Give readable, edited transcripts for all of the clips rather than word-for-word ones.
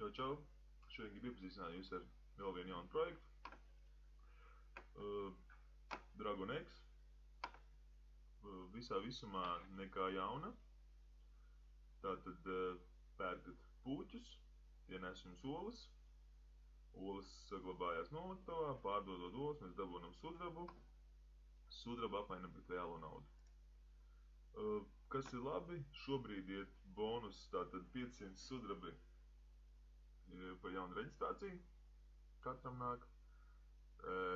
Čau! Šodien gribu iepazīstināt jūs ar vēl vienu jaunu projektu. Dragon X. Visā visumā nekā jauna. Tātad pērkat puķus, tie nes jums olas. Olas saglabājās noliktavā, pārdodot olas, mēs dabūnam sudrabu. Sudrabu apmainam pret reālo naudu. Kas ir labi, šobrīd iet bonus, tātad 500 sudrabi par jaunu reģistrāciju, katram nāk.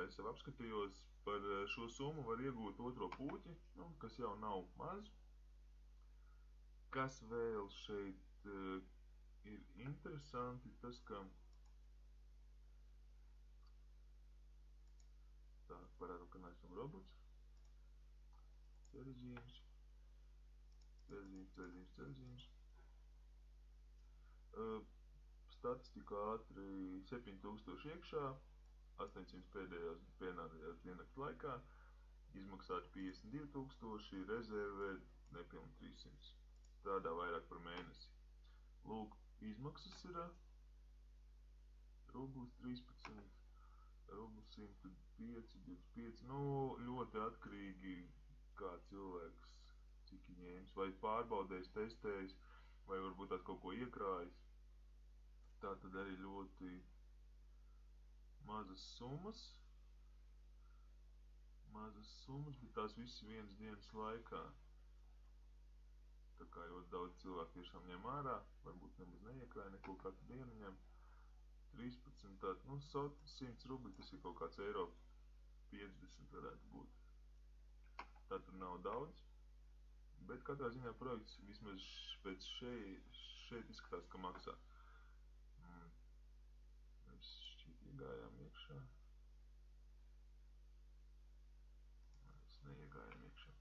Es jau apskatījos, par šo summu var iegūt otro puķi, kas jau nav maz. Kas vēl šeit ir interesanti, tas, ka tā, parādam, ka neesam robots. Ceļzīmes. Statistika ātri 7000 iekšā, 800 pēdējās diennakts laikā, izmaksāti 52 000, rezervē nepilni 300. Strādā vairāk par mēnesi. Lūk, izmaksas ir rublis 13, rublis 105, 25, ļoti atkarīgi kā cilvēks, cik ņēmis, vai pārbaudējis, testējis, vai varbūt tās kaut ko iekrājis. Tā tad arī ļoti mazas summas, bet tās visi vienas dienas laikā. Tā kā ļoti daudz cilvēku tiešām ņem ārā, varbūt nemaz neiekrāja neko katru dienu ņem. 13, tātad, 100 rubļi, tas ir kaut kāds eiro 50 varētu būt. Tā tur nav daudz, bet katrā ziņā projekts vismaz pēc šeit izskatās, ka maksā. Mēs šķiet iegājām iekšā. Mēs neiegājām iekšā.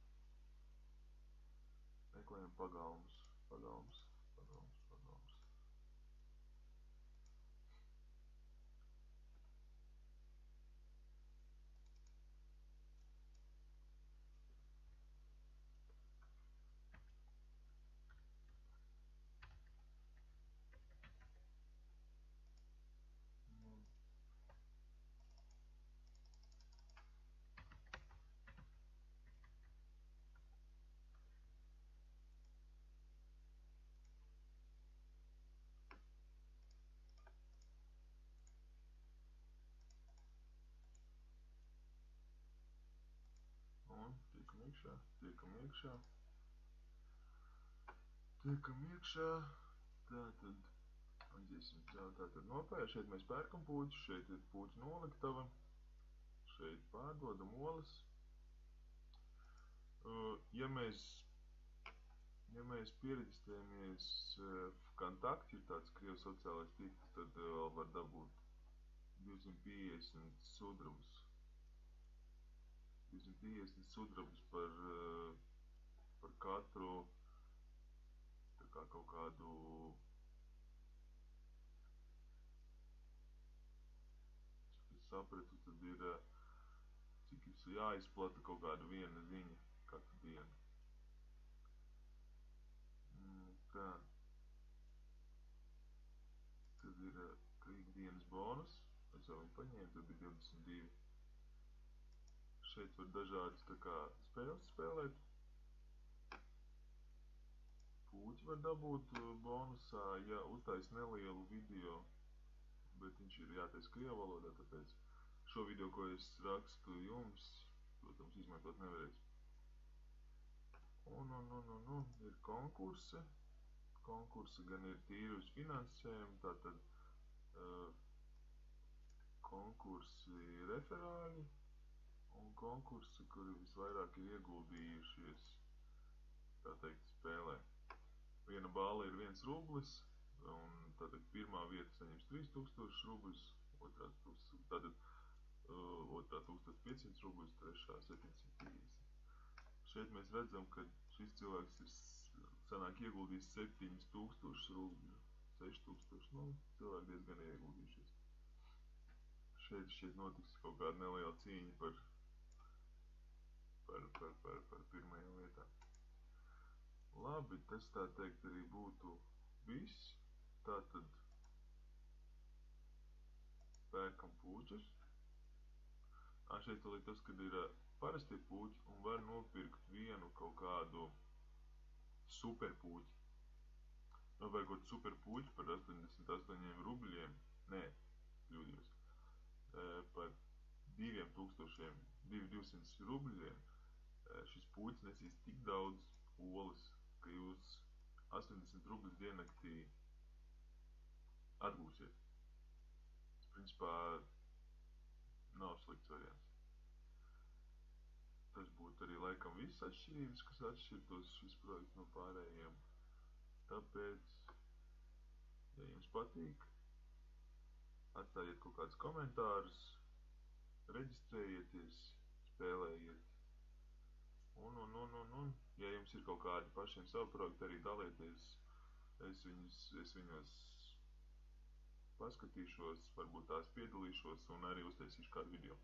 Meklējam pagalmus. Un tiekam iekšā. Tātad, aiziesim tātad nopērk, šeit mēs pērkam puķus, šeit ir puķu noliktava, šeit pārdodam olas. Ja mēs piereģistrējamies Vkontakti, ir tāds Krievijas sociālais tīkls, tad var dabūt 250 sudrabus. 250 sudrabus par katru, tā kā kaut kādu, cik es sapratu, tad ir, cik ir jāizplata kaut kāda viena ziņa katru dienu. Tā. Tad ir ikdienas bonus, es jau viņu paņēmu, tad bija 22. Šeit var dažādas tā kā spēles spēlēt. Puķi var dabūt bonusā, ja uztais nelielu video, bet viņš ir jātais krievu valodā, tāpēc šo video, ko es rakstu jums, protams, izmantot nevarēs. Un ir konkursi. Konkursi gan ir tīri uz finansējumu, tātad konkursi referāļi un konkursi, kuri visvairāk ir ieguldījušies, tā teikt, spēlē. Viena bāla ir 1 rublis, un tātad pirmā vieta saņems 3000 rubļus, otrā 1500 rubļus, trešā 750. Šeit mēs redzam, ka šis cilvēks ir sanāk ieguldījis 7000 rubļu, 6000, cilvēki diezgan ieguldījušies. Šeit notiks kaut kāda neliela cīņa par pirmajām vietām. Labi, tas tā teikt arī būtu viss. Tātad pērkam puķus. Šeit vēl ir tas, kad ir parastie puķi un var nopirkt vienu kaut kādu superpuķi. Nopērkot superpuķi par 88 rubļiem, nē, kļūdījos, par 200 rubļiem, šis puķis nesīs tik daudz olas, ka jūs 80 rubļus diennaktī atgūsiet. Tas, principā, nav slikts variants. Tas būtu arī laikam viss atšķirības, kas atšķirtos šis projekts no pārējiem. Tāpēc, ja jums patīk, atstājiet kaut kādus komentārus, reģistrējieties, spēlējiet. Un, ja jums ir kaut kādi pašiem savu projektu, arī dalieties. Es viņos paskatīšos, varbūt tās piedalīšos un arī uztaisīšu kādu video.